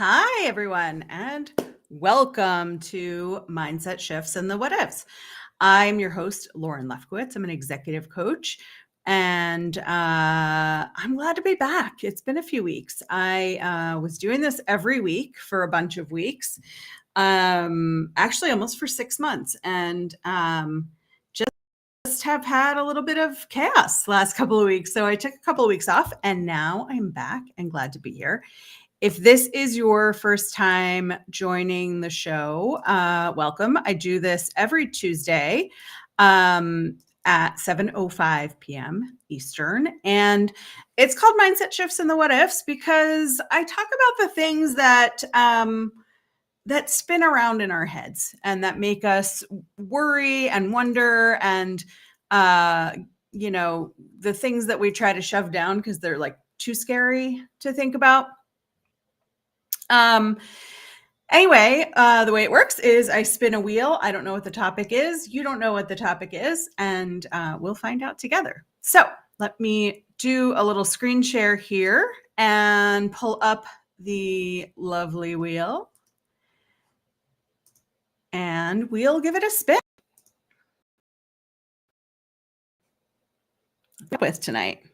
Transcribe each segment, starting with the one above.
Hi, everyone, and welcome to Mindset Shifts and the What Ifs. I'm your host, Lauren Lefkowitz. I'm an executive coach, and I'm glad to be back. It's been a few weeks. I was doing this every week for a bunch of weeks, actually almost for 6 months, and just have had a little bit of chaos the last couple of weeks. So I took a couple of weeks off, and now I'm back and glad to be here. If this is your first time joining the show, welcome. I do this every Tuesday at 7:05 p.m. Eastern. And it's called Mindset Shifts and the What Ifs because I talk about the things that spin around in our heads and that make us worry and wonder and, the things that we try to shove down because they're like too scary to think about. Anyway, the way it works is I spin a wheel. I don't know what the topic is. You don't know what the topic is, and we'll find out together. So let me do a little screen share here and pull up the lovely wheel, and we'll give it a spin with tonight.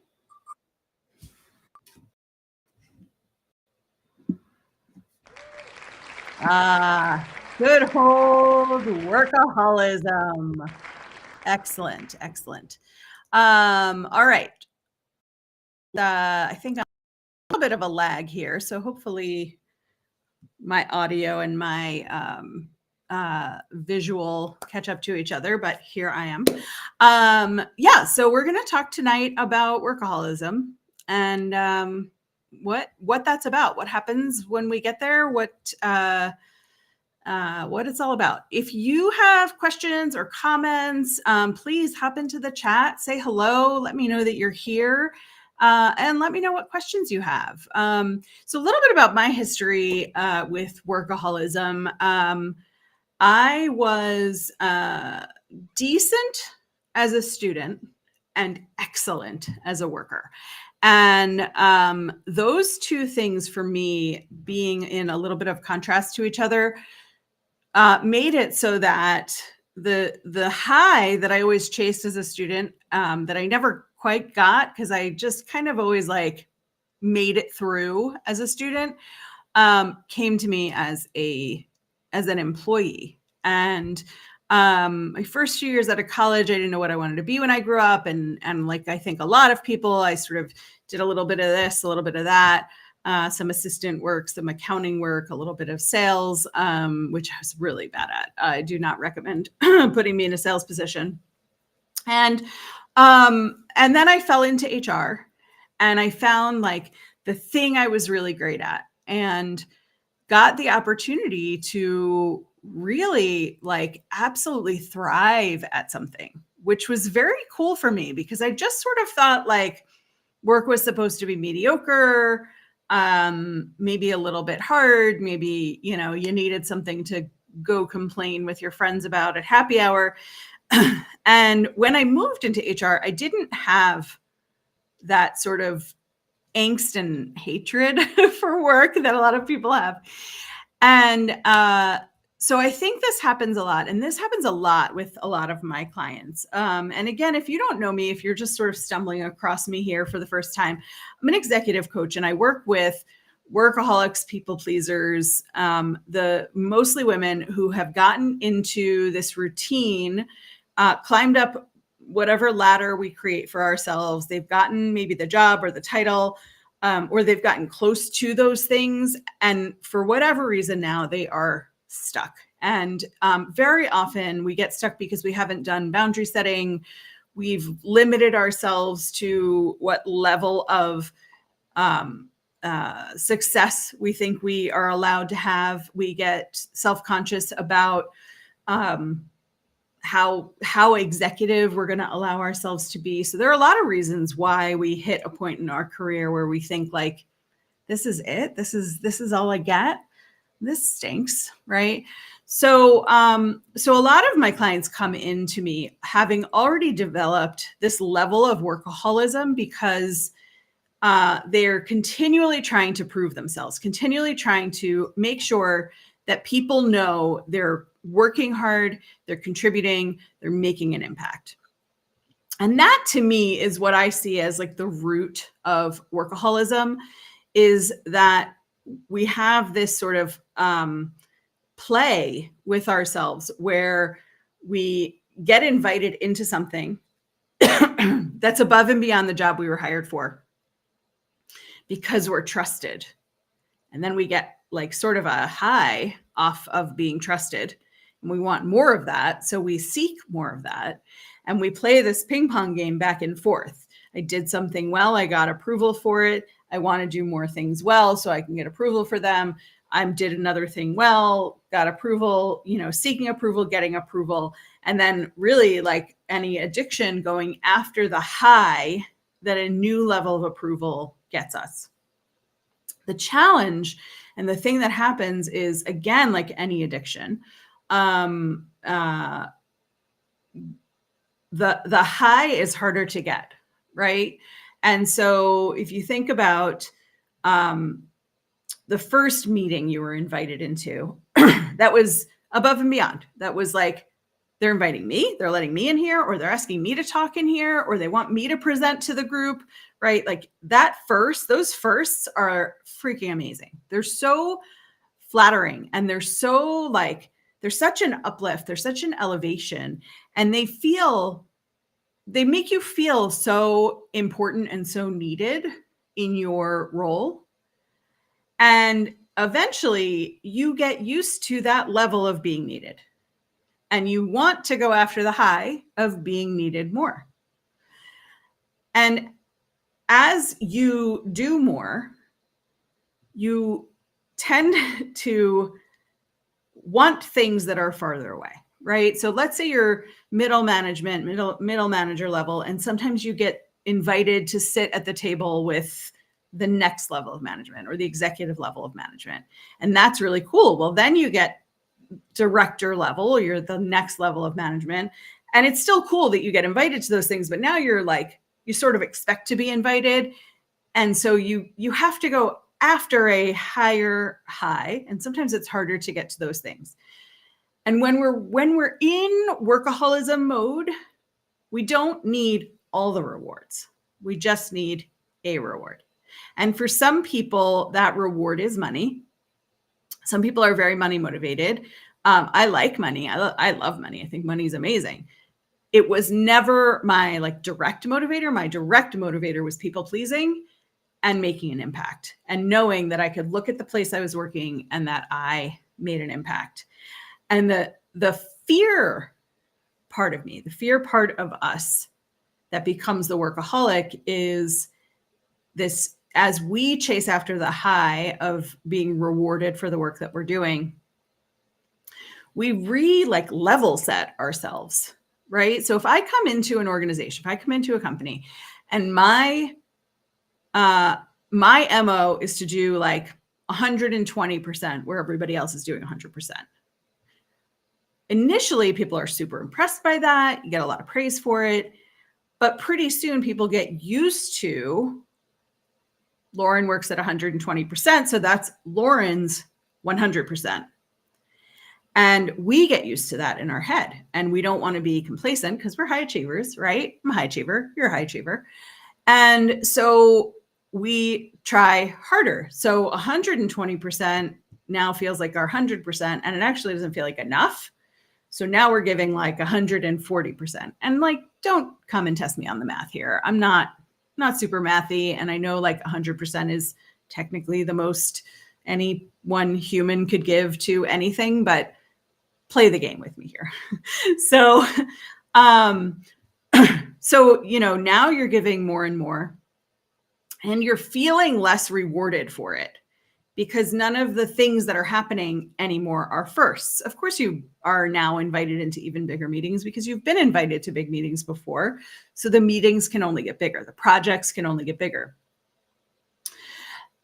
Good old workaholism. Excellent. All right. I think I'm a little bit of a lag here, so hopefully my audio and my visual catch up to each other, but here I am. So we're going to talk tonight about workaholism and what that's about, what happens when we get there, what it's all about. If you have questions or comments, please hop into the chat, say hello, let me know that you're here, and let me know what questions you have. So a little bit about my history with workaholism. I was decent as a student and excellent as a worker. And those two things for me, being in a little bit of contrast to each other, made it so that the high that I always chased as a student, that I never quite got because I just kind of always like made it through as a student, came to me as an employee. And my first few years out of college, I didn't know what I wanted to be when I grew up. And like, I think a lot of people, I sort of did a little bit of this, a little bit of that, some assistant work, some accounting work, a little bit of sales, which I was really bad at. I do not recommend putting me in a sales position. And then I fell into HR and I found like the thing I was really great at and got the opportunity to really like absolutely thrive at something, which was very cool for me because I just sort of thought like work was supposed to be mediocre, maybe a little bit hard, maybe, you needed something to go complain with your friends about at happy hour. And when I moved into HR, I didn't have that sort of angst and hatred for work that a lot of people have. And so I think this happens a lot. And this happens a lot with a lot of my clients. And again, if you don't know me, if you're just sort of stumbling across me here for the first time, I'm an executive coach and I work with workaholics, people pleasers, the mostly women who have gotten into this routine, climbed up whatever ladder we create for ourselves. They've gotten maybe the job or the title, or they've gotten close to those things. And for whatever reason now they are stuck. And very often we get stuck because we haven't done boundary setting. We've limited ourselves to what level of success we think we are allowed to have. We get self-conscious about how executive we're going to allow ourselves to be. So there are a lot of reasons why we hit a point in our career where we think like, this is it. This is all I get. This stinks, right? So a lot of my clients come into me having already developed this level of workaholism because they're continually trying to prove themselves, continually trying to make sure that people know they're working hard, they're contributing, they're making an impact. And that to me is what I see as like the root of workaholism, is that we have this sort of play with ourselves where we get invited into something that's above and beyond the job we were hired for because we're trusted. And then we get like sort of a high off of being trusted. And we want more of that. So we seek more of that. And we play this ping pong game back and forth. I did something well. I got approval for it. I want to do more things well so I can get approval for them. I did another thing well, got approval, seeking approval, getting approval. And then really, like any addiction, going after the high that a new level of approval gets us. The challenge and the thing that happens is, again, like any addiction, the high is harder to get, right? And so if you think about the first meeting you were invited into, that was above and beyond. That was like, they're inviting me, they're letting me in here, or they're asking me to talk in here, or they want me to present to the group, right? Like those firsts are freaking amazing. They're so flattering, and they're so like, they're such an uplift, they're such an elevation, and they make you feel so important and so needed in your role. And eventually you get used to that level of being needed, and you want to go after the high of being needed more. And as you do more, you tend to want things that are farther away, right? So let's say you're middle manager level, and sometimes you get invited to sit at the table with the next level of management or the executive level of management. And that's really cool. Well, then you get director level, or you're the next level of management. And it's still cool that you get invited to those things, but now you're like, you sort of expect to be invited. And so you have to go after a higher high. And sometimes it's harder to get to those things. And when we're in workaholism mode, we don't need all the rewards. We just need a reward. And for some people, that reward is money. Some people are very money motivated. I like money. I love money. I think money is amazing. It was never my direct motivator. My direct motivator was people pleasing and making an impact, and knowing that I could look at the place I was working and that I made an impact. And the fear part of me, the fear part of us that becomes the workaholic is this: as we chase after the high of being rewarded for the work that we're doing, we level set ourselves, right? So if I come into an organization, if I come into a company, and my MO is to do 120% where everybody else is doing 100%. Initially, people are super impressed by that. You get a lot of praise for it. But pretty soon people get used to Lauren works at 120%. So that's Lauren's 100%. And we get used to that in our head. And we don't want to be complacent because we're high achievers, right? I'm a high achiever. You're a high achiever. And so we try harder. So 120% now feels like our 100%, and it actually doesn't feel like enough. So now we're giving 140%. And don't come and test me on the math here. I'm not super mathy. And I know 100% is technically the most any one human could give to anything, but play the game with me here. So, now you're giving more and more, and you're feeling less rewarded for it because none of the things that are happening anymore are firsts. Of course, you are now invited into even bigger meetings because you've been invited to big meetings before. So the meetings can only get bigger. The projects can only get bigger.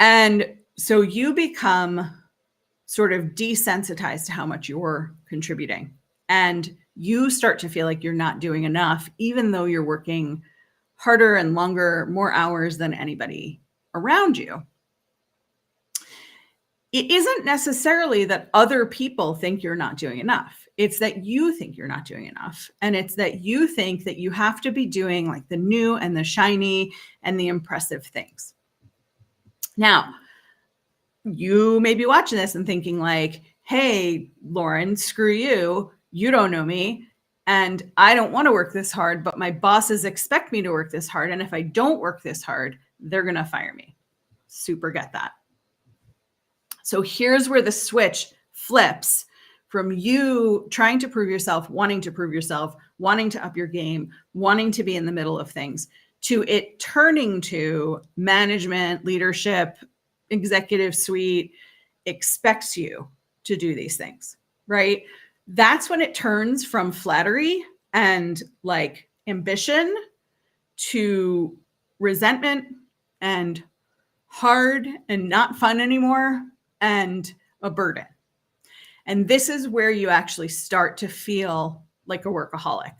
And so you become sort of desensitized to how much you're contributing. And you start to feel like you're not doing enough, even though you're working harder and longer, more hours than anybody around you. It isn't necessarily that other people think you're not doing enough. It's that you think you're not doing enough. And it's that you think that you have to be doing like the new and the shiny and the impressive things. Now, you may be watching this and thinking like, hey, Lauren, screw you. You don't know me. And I don't want to work this hard, but my bosses expect me to work this hard. And if I don't work this hard, they're going to fire me. Super get that. So here's where the switch flips from you trying to prove yourself, wanting to prove yourself, wanting to up your game, wanting to be in the middle of things, to it turning to management, leadership, executive suite expects you to do these things, right? That's when it turns from flattery and like ambition to resentment and hard and not fun anymore and a burden. And this is where you actually start to feel like a workaholic,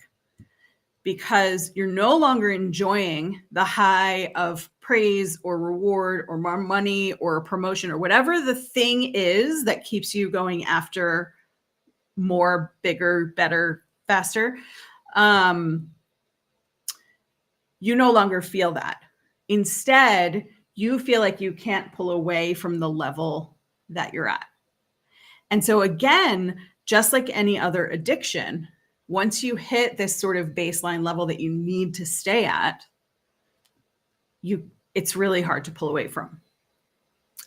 because you're no longer enjoying the high of praise or reward or more money or promotion or whatever the thing is that keeps you going after more, bigger, better, faster. You no longer feel that. Instead, you feel like you can't pull away from the level that you're at. And so again, just like any other addiction, once you hit this sort of baseline level that you need to stay at, it's really hard to pull away from.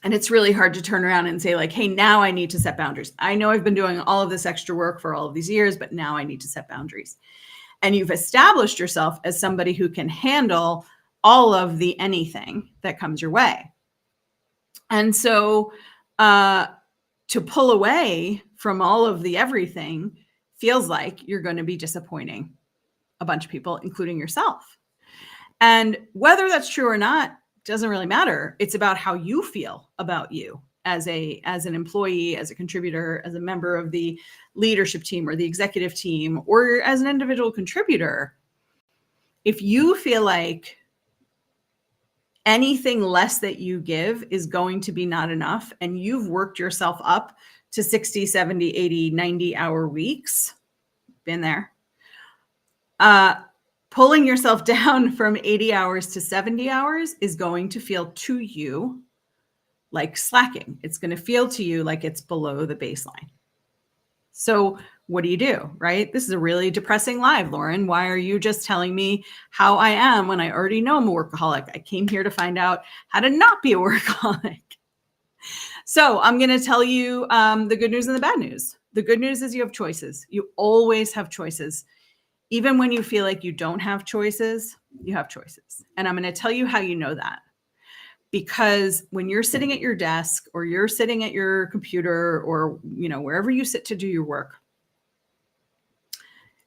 And it's really hard to turn around and say like, hey, now I need to set boundaries. I know I've been doing all of this extra work for all of these years, but now I need to set boundaries. And you've established yourself as somebody who can handle all of the anything that comes your way. And so to pull away from all of the everything feels like you're going to be disappointing a bunch of people, including yourself. And whether that's true or not doesn't really matter. It's about how you feel about you as an employee, as a contributor, as a member of the leadership team or the executive team, or as an individual contributor. If you feel like anything less that you give is going to be not enough, and you've worked yourself up to 60, 70, 80, 90-hour weeks, been there, pulling yourself down from 80 hours to 70 hours is going to feel to you like slacking. It's going to feel to you like it's below the baseline. So what do you do, right? This is a really depressing live, Lauren. Why are you just telling me how I am when I already know I'm a workaholic? I came here to find out how to not be a workaholic. So I'm going to tell you the good news and the bad news. The good news is you have choices. You always have choices. Even when you feel like you don't have choices, you have choices. And I'm going to tell you how you know that. Because when you're sitting at your desk or you're sitting at your computer or, wherever you sit to do your work,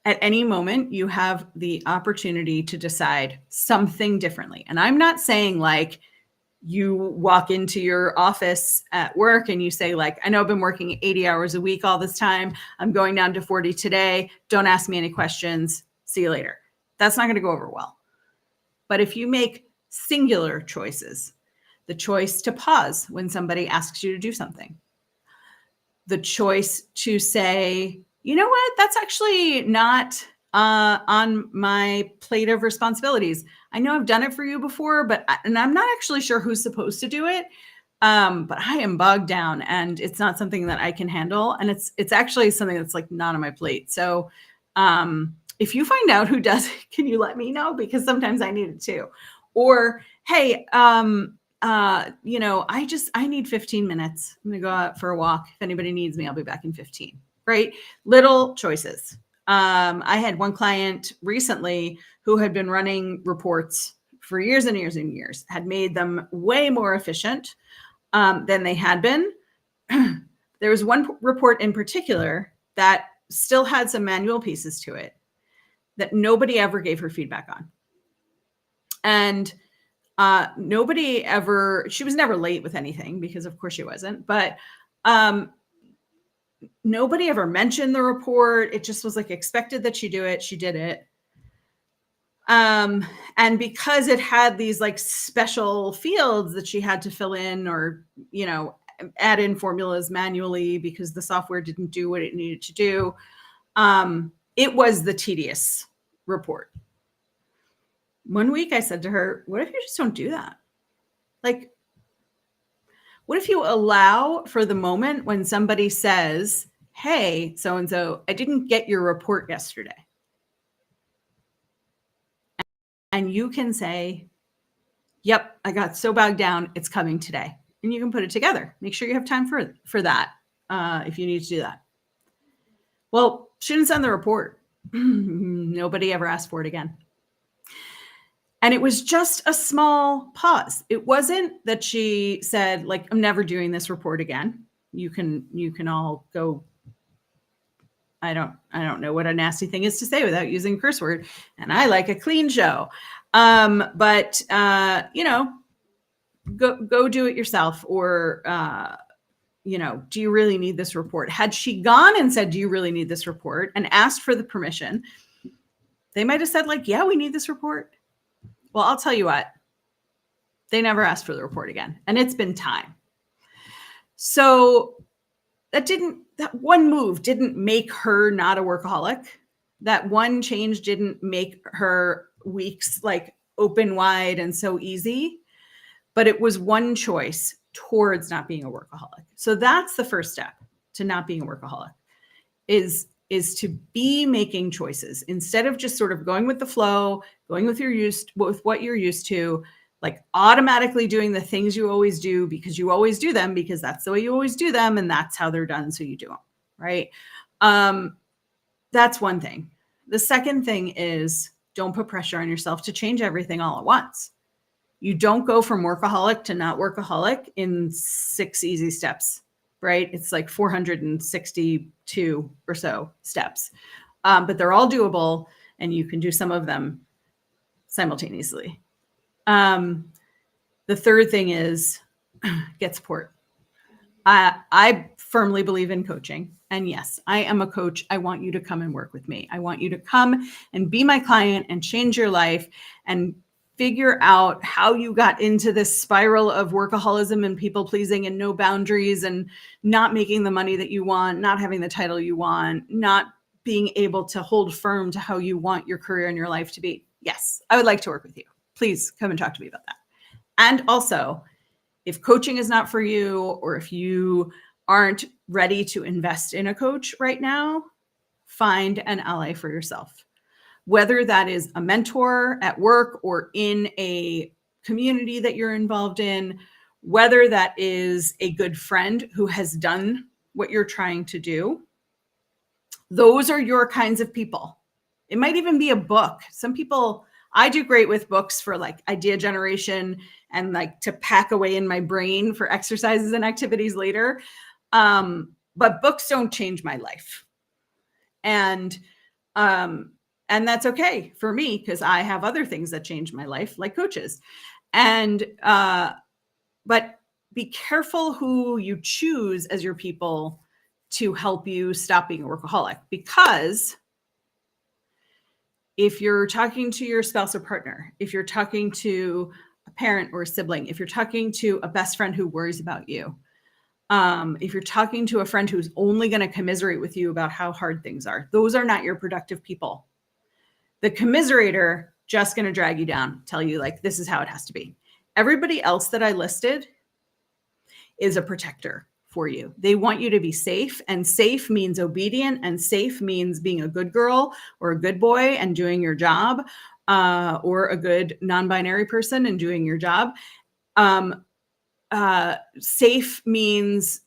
at any moment you have the opportunity to decide something differently. And I'm not saying like you walk into your office at work and you say like, I know I've been working 80 hours a week all this time. I'm going down to 40 today. Don't ask me any questions. See you later. That's not going to go over well. But if you make singular choices, the choice to pause when somebody asks you to do something, the choice to say, you know what, that's actually not on my plate of responsibilities. I know I've done it for you before, and I'm not actually sure who's supposed to do it. But I am bogged down and it's not something that I can handle. And it's actually something that's like not on my plate. So if you find out who does it, can you let me know? Because sometimes I need it too. Or, hey, I need 15 minutes. I'm going to go out for a walk. If anybody needs me, I'll be back in 15, right? Little choices. I had one client recently who had been running reports for years and years and years, had made them way more efficient than they had been. There was one report in particular that still had some manual pieces to it that nobody ever gave her feedback on. And she was never late with anything because of course she wasn't, but nobody ever mentioned the report. It just was like expected that she do it. She did it. And because it had these like special fields that she had to fill in or, add in formulas manually because the software didn't do what it needed to do, it was the tedious report. One week I said to her, what if you just don't do that? Like, what if you allow for the moment when somebody says, hey, so-and-so, I didn't get your report yesterday. And you can say, yep, I got so bogged down, it's coming today. And you can put it together. Make sure you have time for that if you need to do that. Well, she didn't send the report. Nobody ever asked for it again. And it was just a small pause. It wasn't that she said, like, I'm never doing this report again. You can all go. I don't know what a nasty thing is to say without using a curse word. And I like a clean show. But go do it yourself. Or, do you really need this report? Had she gone and said, do you really need this report, and asked for the permission, they might have said, like, yeah, we need this report. Well, I'll tell you what, they never asked for the report again. And it's been time. So that one move didn't make her not a workaholic. That one change didn't make her weeks like open wide and so easy, but it was one choice towards not being a workaholic. So that's the first step to not being a workaholic is to be making choices instead of just sort of going with the flow, going with what you're used to, like automatically doing the things you always do because you always do them because that's the way you always do them and that's how they're done, so you do them, right? That's one thing. The second thing is don't put pressure on yourself to change everything all at once. You don't go from workaholic to not workaholic in 6 easy steps, right? It's like 462 or so steps, but they're all doable and you can do some of them simultaneously. The third thing is get support. I firmly believe in coaching. And yes, I am a coach. I want you to come and work with me. I want you to come and be my client and change your life and figure out how you got into this spiral of workaholism and people pleasing and no boundaries and not making the money that you want, not having the title you want, not being able to hold firm to how you want your career and your life to be. Yes, I would like to work with you. Please come and talk to me about that. And also, if coaching is not for you, or if you aren't ready to invest in a coach right now, find an ally for yourself. Whether that is a mentor at work or in a community that you're involved in, whether that is a good friend who has done what you're trying to do, those are your kinds of people. It might even be a book. Some people, I do great with books for like idea generation and like to pack away in my brain for exercises and activities later. But books don't change my life. And that's okay for me because I have other things that change my life, like coaches. And, but be careful who you choose as your people to help you stop being a workaholic, because if you're talking to your spouse or partner, if you're talking to a parent or a sibling, if you're talking to a best friend who worries about you, if you're talking to a friend who's only going to commiserate with you about how hard things are, those are not your productive people. The commiserator just going to drag you down, tell you like, this is how it has to be. Everybody else that I listed is a protector for you. They want you to be safe, and safe means obedient, and safe means being a good girl or a good boy and doing your job, or a good non-binary person and doing your job. Safe means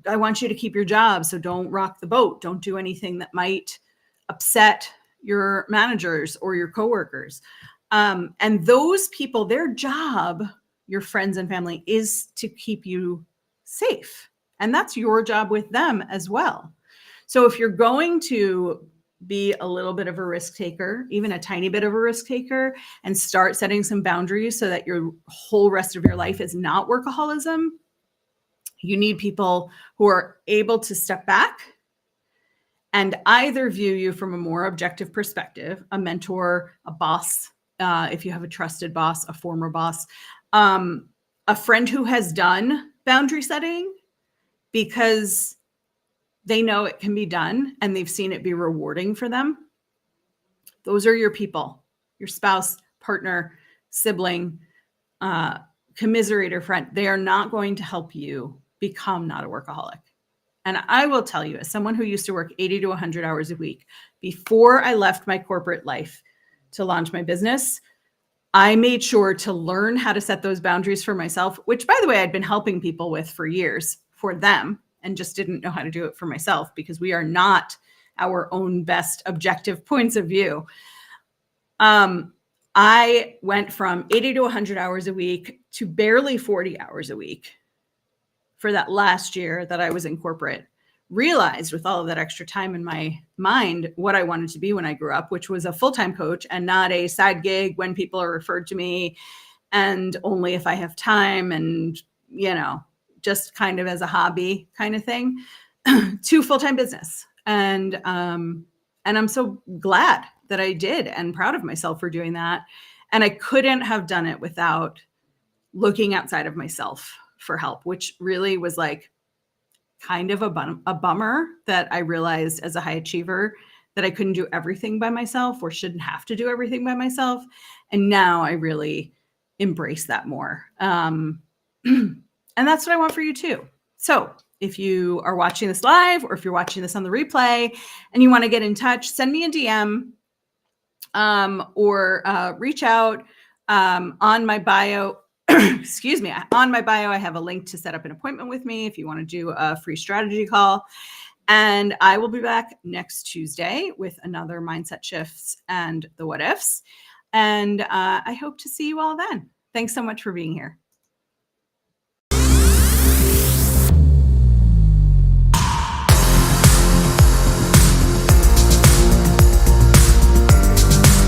I want you to keep your job, so don't rock the boat. Don't do anything that might upset your managers or your coworkers. And those people, their job, your friends and family, is to keep you safe. And that's your job with them as well. So if you're going to be a little bit of a risk taker, even a tiny bit of a risk taker, and start setting some boundaries so that your whole rest of your life is not workaholism, you need people who are able to step back and either view you from a more objective perspective, a mentor, a boss, if you have a trusted boss, a former boss, a friend who has done boundary setting because they know it can be done and they've seen it be rewarding for them. Those are your people, your spouse, partner, sibling, commiserator, friend. They are not going to help you become not a workaholic. And I will tell you, as someone who used to work 80 to 100 hours a week, before I left my corporate life to launch my business, I made sure to learn how to set those boundaries for myself, which, by the way, I'd been helping people with for years for them and just didn't know how to do it for myself because we are not our own best objective points of view. I went from 80 to 100 hours a week to barely 40 hours a week for that last year that I was in corporate. Realized with all of that extra time in my mind what I wanted to be when I grew up, which was a full-time coach and not a side gig when people are referred to me and only if I have time and, just kind of as a hobby kind of thing, to full-time business. And I'm so glad that I did and proud of myself for doing that. And I couldn't have done it without looking outside of myself for help, which really was like kind of a bummer that I realized as a high achiever that I couldn't do everything by myself or shouldn't have to do everything by myself. And now I really embrace that more. And that's what I want for you too. So if you are watching this live or if you're watching this on the replay and you want to get in touch, send me a DM or reach out on my bio. Excuse me. On my bio, I have a link to set up an appointment with me if you want to do a free strategy call. And I will be back next Tuesday with another Mindset Shifts and the What Ifs. And I hope to see you all then. Thanks so much for being here.